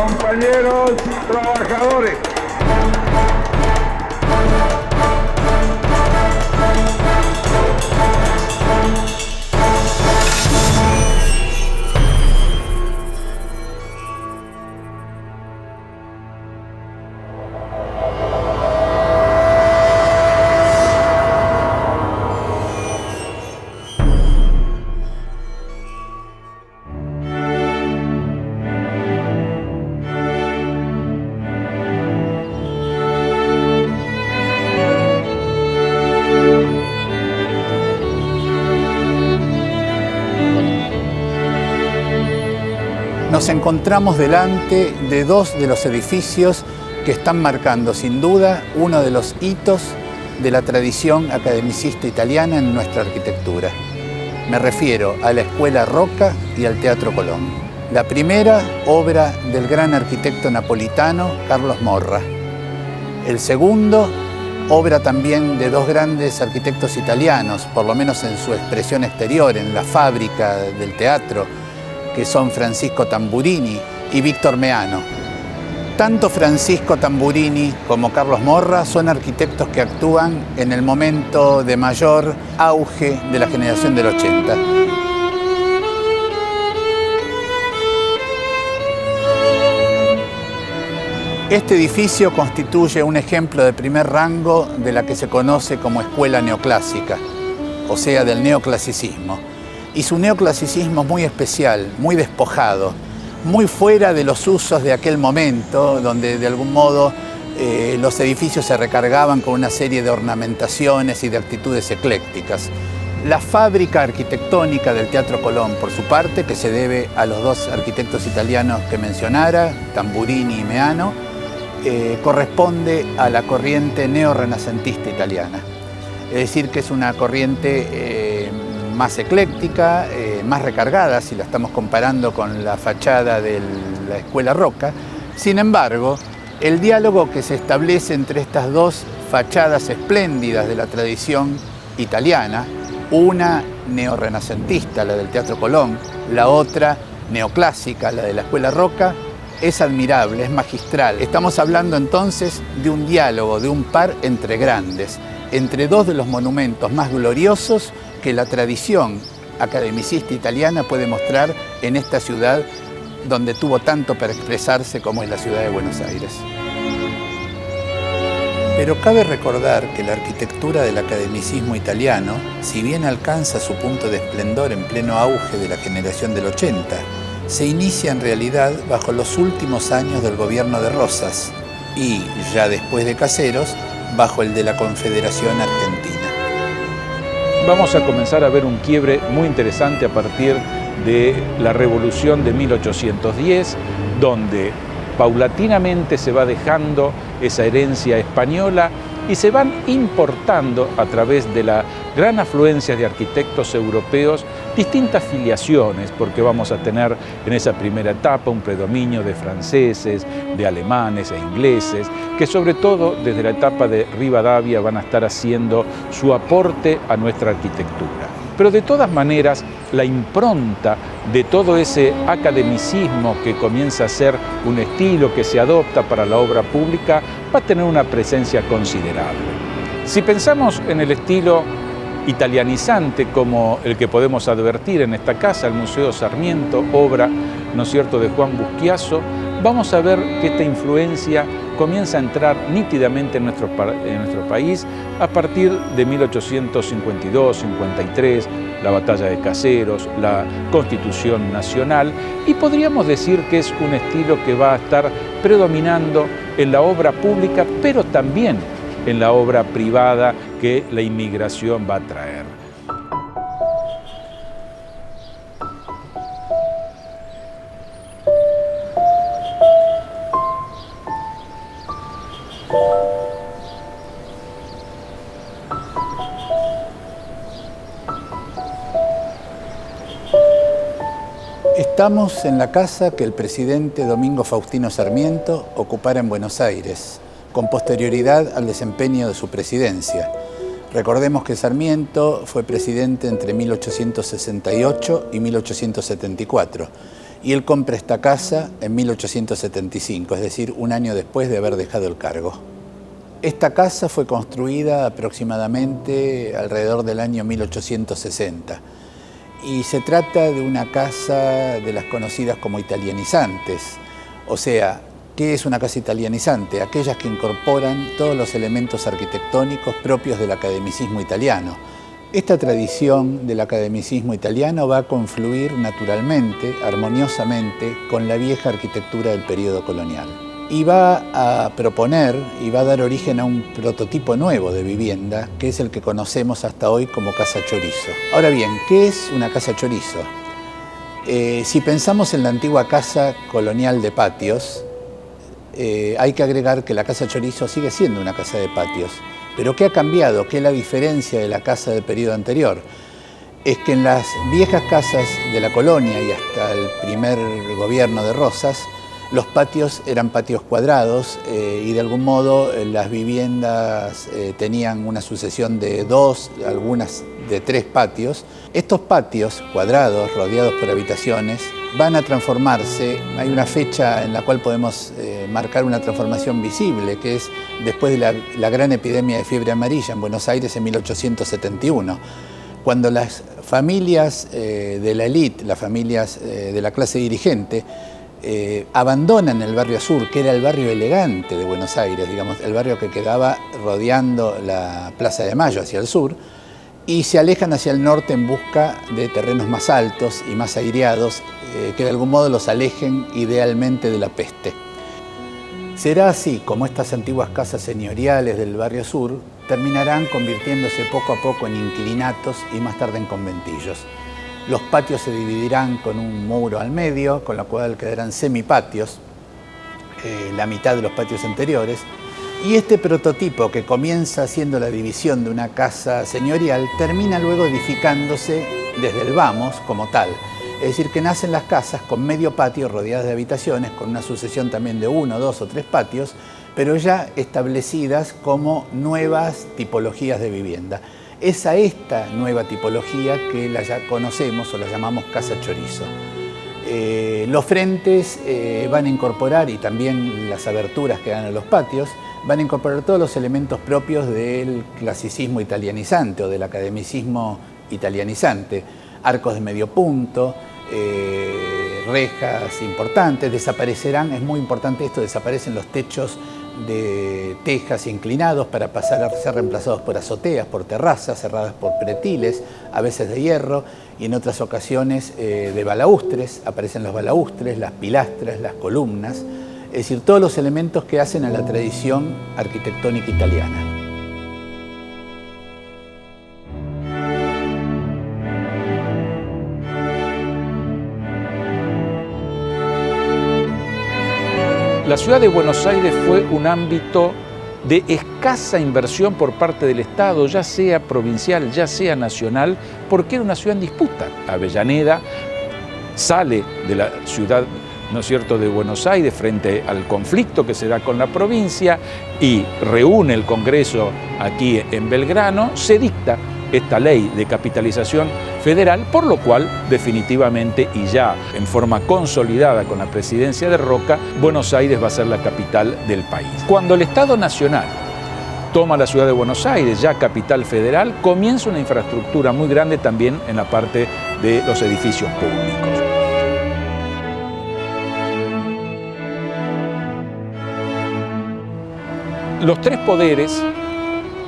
Compañeros trabajadores. Nos encontramos delante de dos de los edificios que están marcando sin duda uno de los hitos de la tradición academicista italiana en nuestra arquitectura. Me refiero a la Escuela Rocca y al Teatro Colón. La primera, obra del gran arquitecto napolitano Carlos Morra. El segundo, obra también de dos grandes arquitectos italianos, por lo menos en su expresión exterior, en la fábrica del teatro, que son Francisco Tamburini y Víctor Meano. Tanto Francisco Tamburini como Carlos Morra son arquitectos que actúan en el momento de mayor auge de la generación del 80. Este edificio constituye un ejemplo de primer rango de la que se conoce como escuela neoclásica, o sea, del neoclasicismo. Y su neoclasicismo es muy especial, muy despojado, muy fuera de los usos de aquel momento, donde de algún modo los edificios se recargaban con una serie de ornamentaciones y de actitudes eclécticas. La fábrica arquitectónica del Teatro Colón, por su parte, que se debe a los dos arquitectos italianos que mencionara, Tamburini y Meano, corresponde a la corriente neorrenacentista italiana. Es decir, que es una corriente más ecléctica, más recargada, si la estamos comparando con la fachada de la Escuela Rocca. Sin embargo, el diálogo que se establece entre estas dos fachadas espléndidas de la tradición italiana, una neorrenacentista, la del Teatro Colón, la otra neoclásica, la de la Escuela Rocca, es admirable, es magistral. Estamos hablando entonces de un diálogo, de un par entre grandes, entre dos de los monumentos más gloriosos que la tradición academicista italiana puede mostrar en esta ciudad donde tuvo tanto para expresarse como es la ciudad de Buenos Aires. Pero cabe recordar que la arquitectura del academicismo italiano, si bien alcanza su punto de esplendor en pleno auge de la generación del 80, se inicia en realidad bajo los últimos años del gobierno de Rosas y, ya después de Caseros, bajo el de la Confederación Argentina. Vamos a comenzar a ver un quiebre muy interesante a partir de la Revolución de 1810, donde paulatinamente se va dejando esa herencia española y se van importando a través de la gran afluencia de arquitectos europeos distintas filiaciones, porque vamos a tener en esa primera etapa un predominio de franceses, de alemanes e ingleses, que sobre todo desde la etapa de Rivadavia van a estar haciendo su aporte a nuestra arquitectura. Pero de todas maneras, la impronta de todo ese academicismo que comienza a ser un estilo que se adopta para la obra pública va a tener una presencia considerable. Si pensamos en el estilo italianizante como el que podemos advertir en esta casa, el Museo Sarmiento, obra, ¿no es cierto?, de Juan Busquiazo, vamos a ver que esta influencia comienza a entrar nítidamente en nuestro país a partir de 1852-53, la batalla de Caseros, la Constitución Nacional, y podríamos decir que es un estilo que va a estar predominando en la obra pública, pero también en la obra privada que la inmigración va a traer. Estamos en la casa que el presidente Domingo Faustino Sarmiento ocupara en Buenos Aires, con posterioridad al desempeño de su presidencia. Recordemos que Sarmiento fue presidente entre 1868 y 1874 y él compra esta casa en 1875, es decir, un año después de haber dejado el cargo. Esta casa fue construida aproximadamente alrededor del año 1860 y se trata de una casa de las conocidas como italianizantes. O sea, ¿qué es una casa italianizante? Aquellas que incorporan todos los elementos arquitectónicos propios del academicismo italiano. Esta tradición del academicismo italiano va a confluir naturalmente, armoniosamente, con la vieja arquitectura del periodo colonial. Y va a proponer y va a dar origen a un prototipo nuevo de vivienda, que es el que conocemos hasta hoy como casa chorizo. Ahora bien, ¿qué es una casa chorizo? Si pensamos en la antigua casa colonial de patios, hay que agregar que la casa chorizo sigue siendo una casa de patios. Pero ¿qué ha cambiado? ¿Qué es la diferencia de la casa del periodo anterior? Es que en las viejas casas de la colonia y hasta el primer gobierno de Rosas, los patios eran patios cuadrados y de algún modo las viviendas tenían una sucesión de 2, algunas de 3 patios. Estos patios cuadrados, rodeados por habitaciones, van a transformarse. Hay una fecha en la cual podemos marcar una transformación visible, que es después de la gran epidemia de fiebre amarilla en Buenos Aires en 1871, cuando las familias de la élite, las familias de la clase dirigente, abandonan el barrio sur, que era el barrio elegante de Buenos Aires, digamos, el barrio que quedaba rodeando la Plaza de Mayo hacia el sur, y se alejan hacia el norte en busca de terrenos más altos y más aireados, que de algún modo los alejen idealmente de la peste. Será así como estas antiguas casas señoriales del barrio sur terminarán convirtiéndose poco a poco en inquilinatos y más tarde en conventillos. Los patios se dividirán con un muro al medio, con lo cual quedarán semipatios, la mitad de los patios anteriores, y este prototipo que comienza siendo la división de una casa señorial termina luego edificándose desde el vamos como tal. Es decir, que nacen las casas con medio patio rodeadas de habitaciones, con una sucesión también de 1, 2 o 3 patios, pero ya establecidas como nuevas tipologías de vivienda. Es a esta nueva tipología que la ya conocemos o la llamamos casa chorizo. Los frentes van a incorporar, y también las aberturas que dan a los patios, van a incorporar todos los elementos propios del clasicismo italianizante o del academicismo italianizante. Arcos de medio punto, rejas importantes, desaparecerán, es muy importante esto, desaparecen los techos de tejas inclinados para pasar a ser reemplazados por azoteas, por terrazas cerradas por pretiles, a veces de hierro y en otras ocasiones de balaustres. Aparecen los balaustres, las pilastras, las columnas, es decir, todos los elementos que hacen a la tradición arquitectónica italiana. La ciudad de Buenos Aires fue un ámbito de escasa inversión por parte del Estado, ya sea provincial, ya sea nacional, porque era una ciudad en disputa. Avellaneda sale de la ciudad, ¿no es cierto?, de Buenos Aires frente al conflicto que se da con la provincia y reúne el Congreso aquí en Belgrano, se dicta esta ley de capitalización federal, por lo cual definitivamente y ya en forma consolidada con la presidencia de Roca, Buenos Aires va a ser la capital del país. Cuando el Estado Nacional toma la ciudad de Buenos Aires, ya capital federal, comienza una infraestructura muy grande también en la parte de los edificios públicos. Los tres poderes,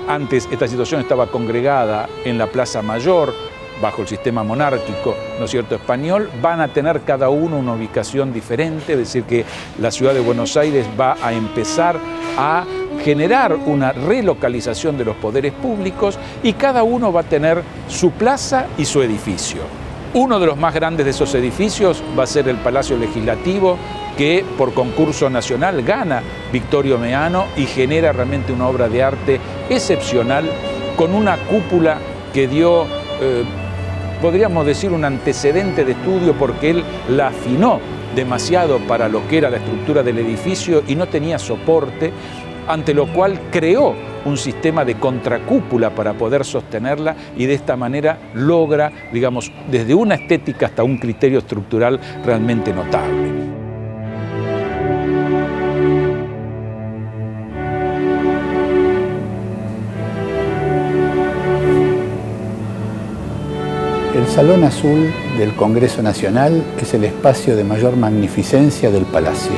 antes esta situación estaba congregada en la Plaza Mayor, bajo el sistema monárquico, ¿no es cierto?, español, van a tener cada uno una ubicación diferente, es decir, que la ciudad de Buenos Aires va a empezar a generar una relocalización de los poderes públicos y cada uno va a tener su plaza y su edificio. Uno de los más grandes de esos edificios va a ser el Palacio Legislativo, que por concurso nacional gana Victorio Meano y genera realmente una obra de arte excepcional con una cúpula que dio, podríamos decir, un antecedente de estudio porque él la afinó demasiado para lo que era la estructura del edificio y no tenía soporte, ante lo cual creó un sistema de contracúpula para poder sostenerla y de esta manera logra, digamos, desde una estética hasta un criterio estructural realmente notable. El Salón Azul del Congreso Nacional es el espacio de mayor magnificencia del Palacio.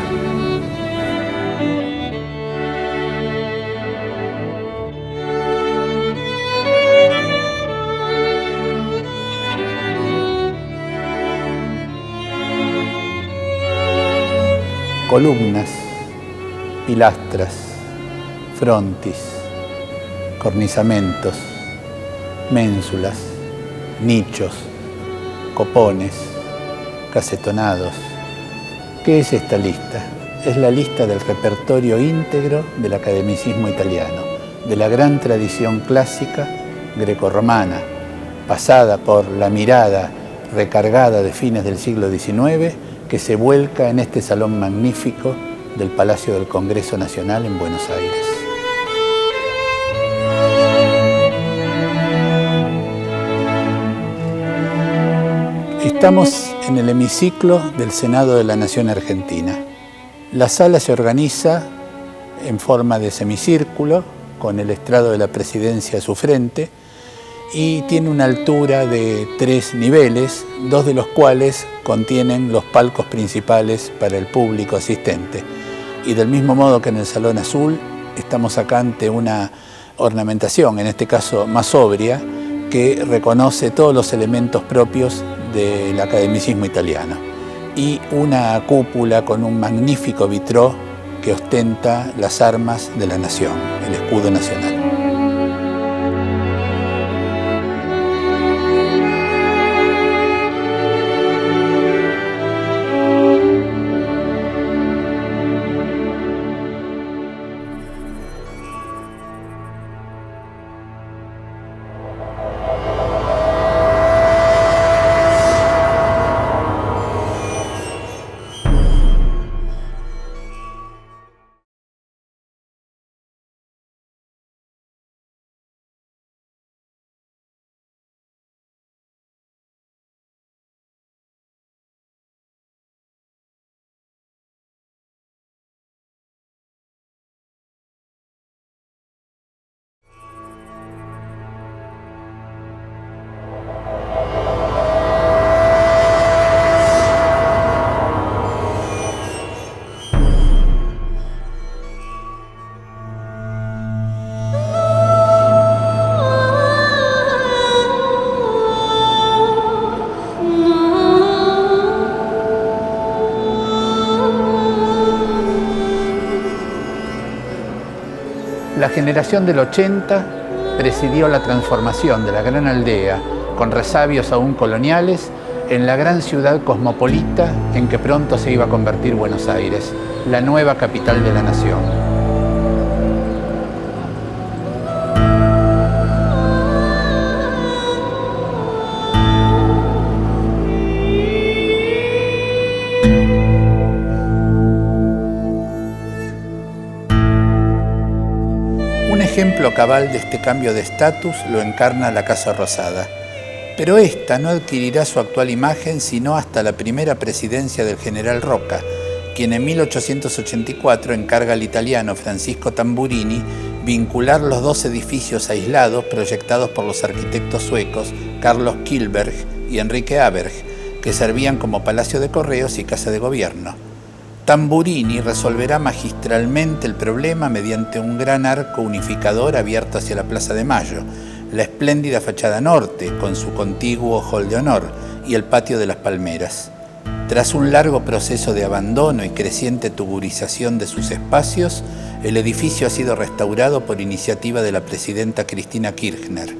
Columnas, pilastras, frontis, cornisamentos, ménsulas, nichos, copones, casetonados. ¿Qué es esta lista? Es la lista del repertorio íntegro del academicismo italiano, de la gran tradición clásica grecorromana, pasada por la mirada recargada de fines del siglo XIX, que se vuelca en este salón magnífico del Palacio del Congreso Nacional en Buenos Aires. Estamos en el hemiciclo del Senado de la Nación Argentina. La sala se organiza en forma de semicírculo, con el estrado de la presidencia a su frente, y tiene una altura de 3 niveles, 2 de los cuales contienen los palcos principales para el público asistente. Y del mismo modo que en el Salón Azul, estamos acá ante una ornamentación, en este caso más sobria, que reconoce todos los elementos propios del academicismo italiano, y una cúpula con un magnífico vitró que ostenta las armas de la nación, el escudo nacional. La generación del 80 presidió la transformación de la gran aldea, con resabios aún coloniales, en la gran ciudad cosmopolita en que pronto se iba a convertir Buenos Aires, la nueva capital de la nación. Un ejemplo cabal de este cambio de estatus lo encarna la Casa Rosada. Pero esta no adquirirá su actual imagen sino hasta la primera presidencia del general Roca, quien en 1884 encarga al italiano Francisco Tamburini vincular los 2 edificios aislados proyectados por los arquitectos suecos Carlos Kihlberg y Enrique Aberg, que servían como Palacio de Correos y Casa de Gobierno. Tamburini resolverá magistralmente el problema mediante un gran arco unificador abierto hacia la Plaza de Mayo, la espléndida fachada norte, con su contiguo hall de honor, y el patio de las Palmeras. Tras un largo proceso de abandono y creciente tuburización de sus espacios, el edificio ha sido restaurado por iniciativa de la presidenta Cristina Kirchner.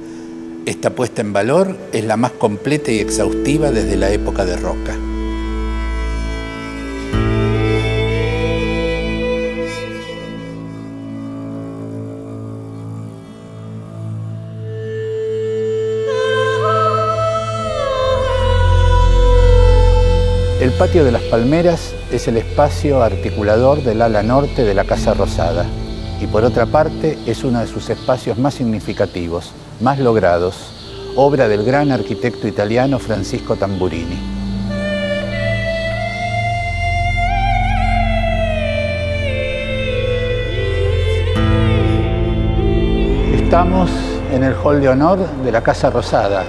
Esta puesta en valor es la más completa y exhaustiva desde la época de Roca. El patio de las Palmeras es el espacio articulador del ala norte de la Casa Rosada. y por otra parte es uno de sus espacios más significativos, más logrados, obra del gran arquitecto italiano Francisco Tamburini. Estamos en el hall de honor de la Casa Rosada,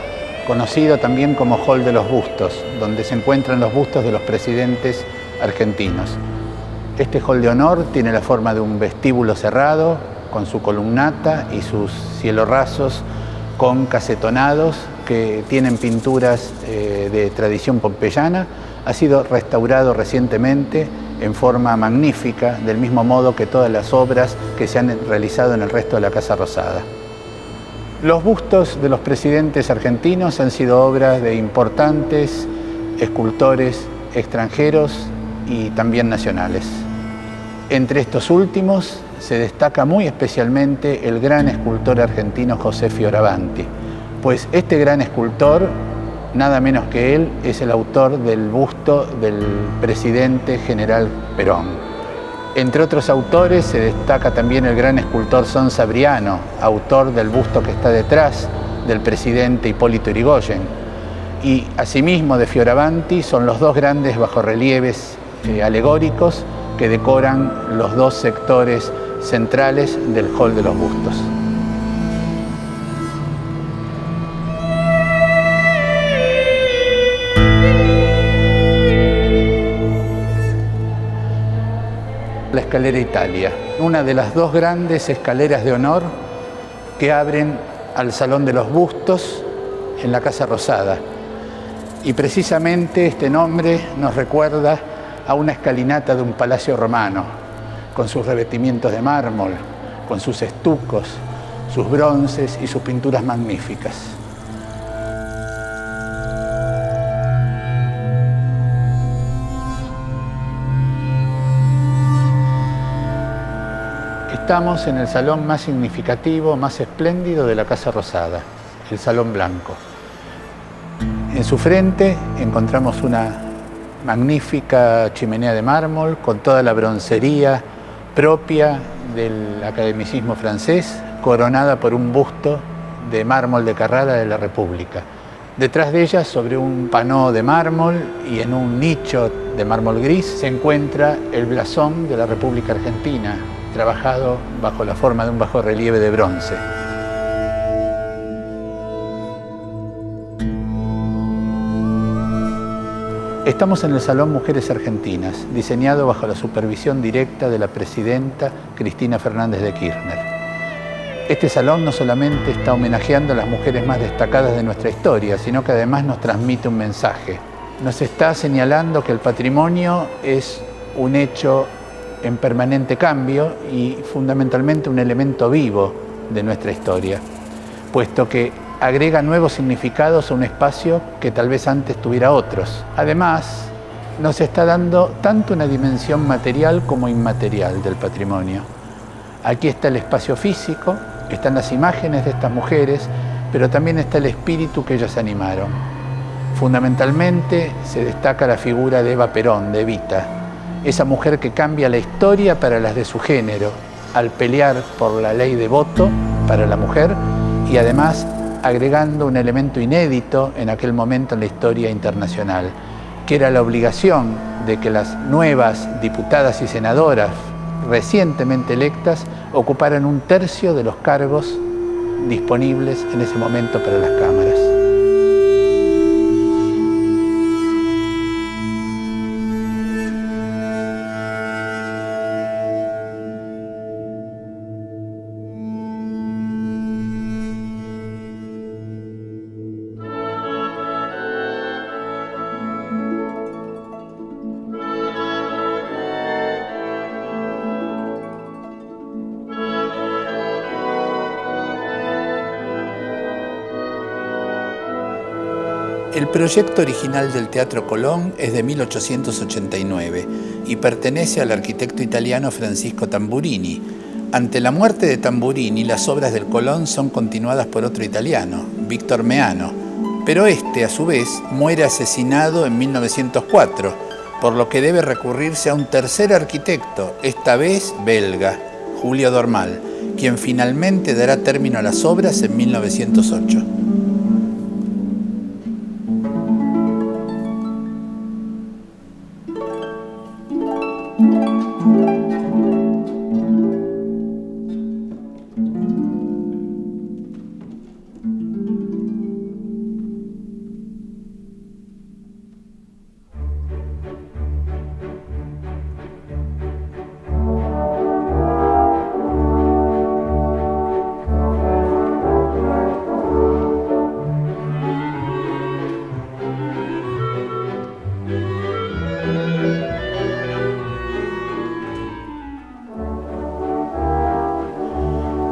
conocido también como Hall de los Bustos, donde se encuentran los bustos de los presidentes argentinos. Este hall de honor tiene la forma de un vestíbulo cerrado, con su columnata y sus cielorrasos con casetonados que tienen pinturas de tradición pompeyana. Ha sido restaurado recientemente en forma magnífica, del mismo modo que todas las obras que se han realizado en el resto de la Casa Rosada. Los bustos de los presidentes argentinos han sido obras de importantes escultores extranjeros y también nacionales. Entre estos últimos se destaca muy especialmente el gran escultor argentino José Fioravanti, pues este gran escultor, nada menos que él, es el autor del busto del presidente general Perón. Entre otros autores se destaca también el gran escultor Son Sabriano, autor del busto que está detrás del presidente Hipólito Yrigoyen. Y asimismo de Fioravanti son los dos grandes bajorrelieves alegóricos que decoran los dos sectores centrales del hall de los bustos. La escalera Italia, una de las dos grandes escaleras de honor que abren al Salón de los Bustos en la Casa Rosada. Y precisamente este nombre nos recuerda a una escalinata de un palacio romano, con sus revestimientos de mármol, con sus estucos, sus bronces y sus pinturas magníficas. Estamos en el salón más significativo, más espléndido de la Casa Rosada, el Salón Blanco. En su frente encontramos una magnífica chimenea de mármol con toda la broncería propia del academicismo francés, coronada por un busto de mármol de Carrara de la República. Detrás de ella, sobre un panó de mármol y en un nicho de mármol gris, se encuentra el blasón de la República Argentina, trabajado bajo la forma de un bajorrelieve de bronce. Estamos en el Salón Mujeres Argentinas, diseñado bajo la supervisión directa de la presidenta Cristina Fernández de Kirchner. Este salón no solamente está homenajeando a las mujeres más destacadas de nuestra historia, sino que además nos transmite un mensaje. Nos está señalando que el patrimonio es un hecho en permanente cambio y fundamentalmente un elemento vivo de nuestra historia, puesto que agrega nuevos significados a un espacio que tal vez antes tuviera otros. Además, nos está dando tanto una dimensión material como inmaterial del patrimonio. Aquí está el espacio físico, están las imágenes de estas mujeres, pero también está el espíritu que ellas animaron. Fundamentalmente se destaca la figura de Eva Perón, de Evita, esa mujer que cambia la historia para las de su género, al pelear por la ley de voto para la mujer y además agregando un elemento inédito en aquel momento en la historia internacional, que era la obligación de que las nuevas diputadas y senadoras recientemente electas ocuparan un tercio de los cargos disponibles en ese momento para las cámaras. El proyecto original del Teatro Colón es de 1889 y pertenece al arquitecto italiano Francisco Tamburini. Ante la muerte de Tamburini, las obras del Colón son continuadas por otro italiano, Víctor Meano, pero este, a su vez, muere asesinado en 1904, por lo que debe recurrirse a un tercer arquitecto, esta vez belga, Julio Dormal, quien finalmente dará término a las obras en 1908.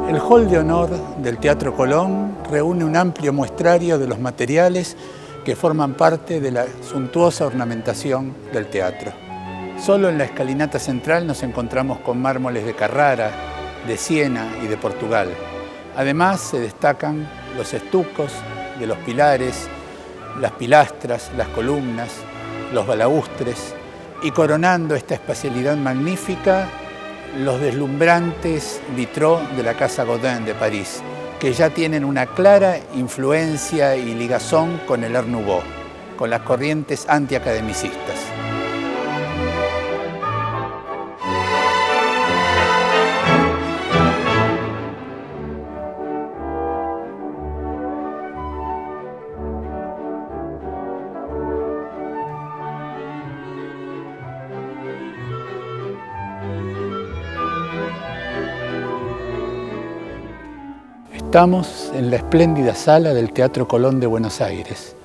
El hall de honor del Teatro Colón reúne un amplio muestrario de los materiales que forman parte de la suntuosa ornamentación del teatro. Solo en la escalinata central nos encontramos con mármoles de Carrara, de Siena y de Portugal. Además se destacan los estucos de los pilares, las pilastras, las columnas, los balaustres y coronando esta espacialidad magnífica, los deslumbrantes vitraux de la Casa Godin de París, que ya tienen una clara influencia y ligazón con el Art Nouveau, con las corrientes antiacademicistas. Estamos en la espléndida sala del Teatro Colón de Buenos Aires,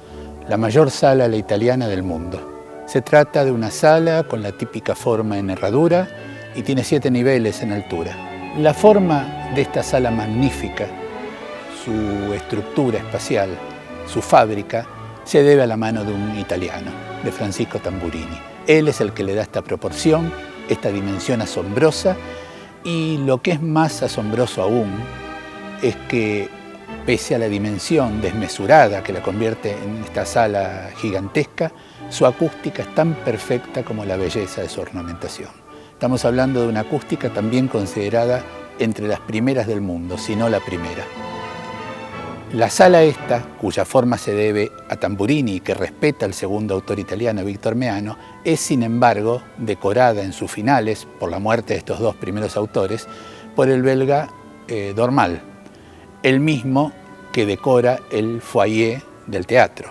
la mayor sala a la italiana del mundo. Se trata de una sala con la típica forma en herradura y tiene 7 niveles en altura. La forma de esta sala magnífica, su estructura espacial, su fábrica, se debe a la mano de un italiano, de Francisco Tamburini. Él es el que le da esta proporción, esta dimensión asombrosa, y lo que es más asombroso aún es que, pese a la dimensión desmesurada que la convierte en esta sala gigantesca, su acústica es tan perfecta como la belleza de su ornamentación. Estamos hablando de una acústica también considerada entre las primeras del mundo, si no la primera. La sala esta, cuya forma se debe a Tamburini, que respeta al segundo autor italiano, Víctor Meano, es sin embargo decorada en sus finales, por la muerte de estos dos primeros autores, por el belga Dormal, el mismo que decora el foyer del teatro.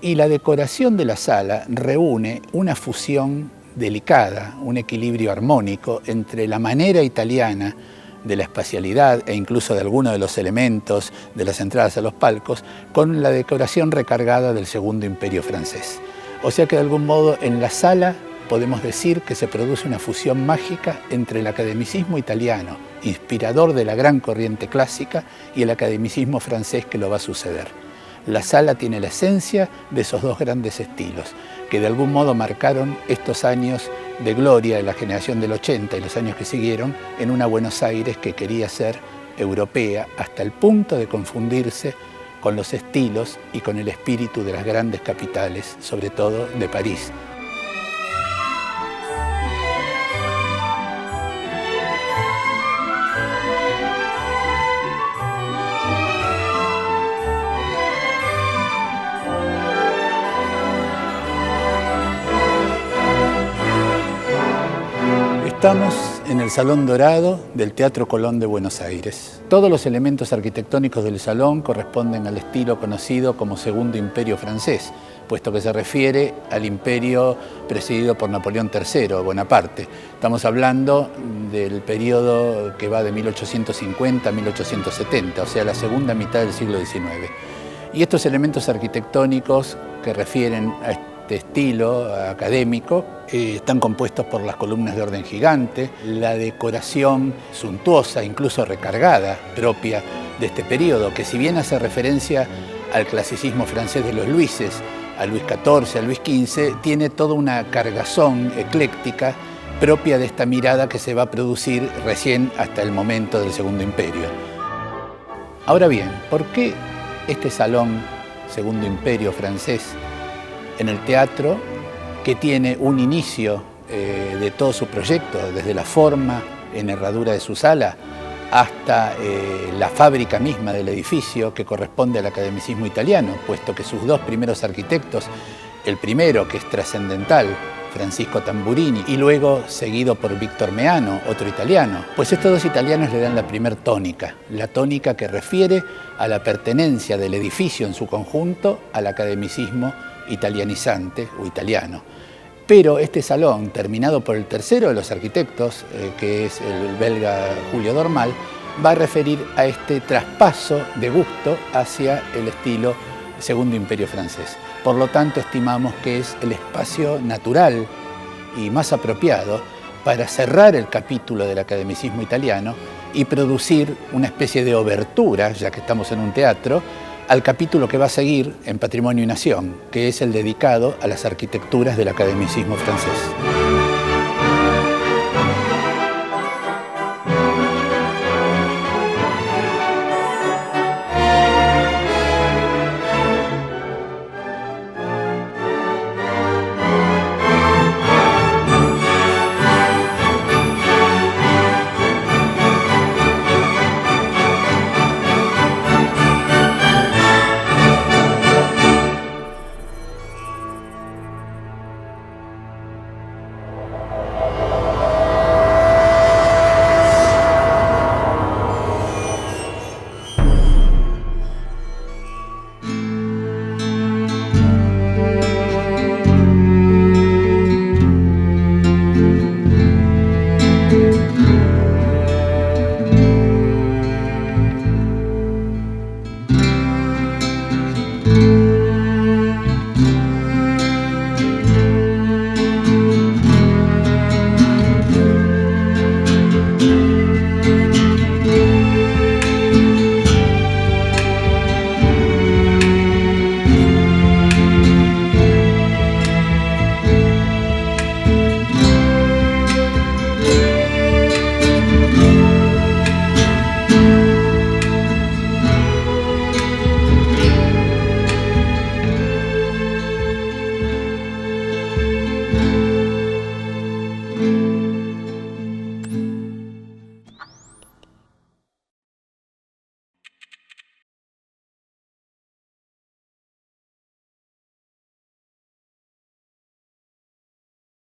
Y la decoración de la sala reúne una fusión delicada, un equilibrio armónico entre la manera italiana de la espacialidad e incluso de algunos de los elementos de las entradas a los palcos, con la decoración recargada del Segundo Imperio francés. O sea que de algún modo en la sala podemos decir que se produce una fusión mágica entre el academicismo italiano, inspirador de la gran corriente clásica, y el academicismo francés que lo va a suceder. La sala tiene la esencia de esos dos grandes estilos, que de algún modo marcaron estos años de gloria de la generación del 80 y los años que siguieron en una Buenos Aires que quería ser europea hasta el punto de confundirse con los estilos y con el espíritu de las grandes capitales, sobre todo de París. Estamos en el Salón Dorado del Teatro Colón de Buenos Aires. Todos los elementos arquitectónicos del salón corresponden al estilo conocido como Segundo Imperio francés, puesto que se refiere al imperio presidido por Napoleón III, Bonaparte. Estamos hablando del periodo que va de 1850 a 1870, o sea, la segunda mitad del siglo XIX. Y estos elementos arquitectónicos que refieren a este estilo académico están compuestos por las columnas de orden gigante, la decoración suntuosa, incluso recargada, propia de este periodo, que si bien hace referencia al clasicismo francés de los Luises, a Luis XIV, a Luis XV, tiene toda una cargazón ecléctica propia de esta mirada que se va a producir recién hasta el momento del Segundo Imperio. Ahora bien, ¿por qué este salón Segundo Imperio francés en el teatro, que tiene un inicio de todo su proyecto, desde la forma en herradura de su sala, hasta la fábrica misma del edificio, que corresponde al academicismo italiano, puesto que sus dos primeros arquitectos, el primero, que es trascendental, Francisco Tamburini, y luego seguido por Víctor Meano, otro italiano, pues estos dos italianos le dan la primer tónica, la tónica que refiere a la pertenencia del edificio en su conjunto al academicismo italianizante o italiano. Pero este salón, terminado por el tercero de los arquitectos, que es el belga Julio Dormal, va a referir a este traspaso de gusto hacia el estilo Segundo Imperio francés. Por lo tanto, estimamos que es el espacio natural y más apropiado para cerrar el capítulo del academicismo italiano y producir una especie de obertura, ya que estamos en un teatro, al capítulo que va a seguir en Patrimonio y Nación, que es el dedicado a las arquitecturas del academicismo francés.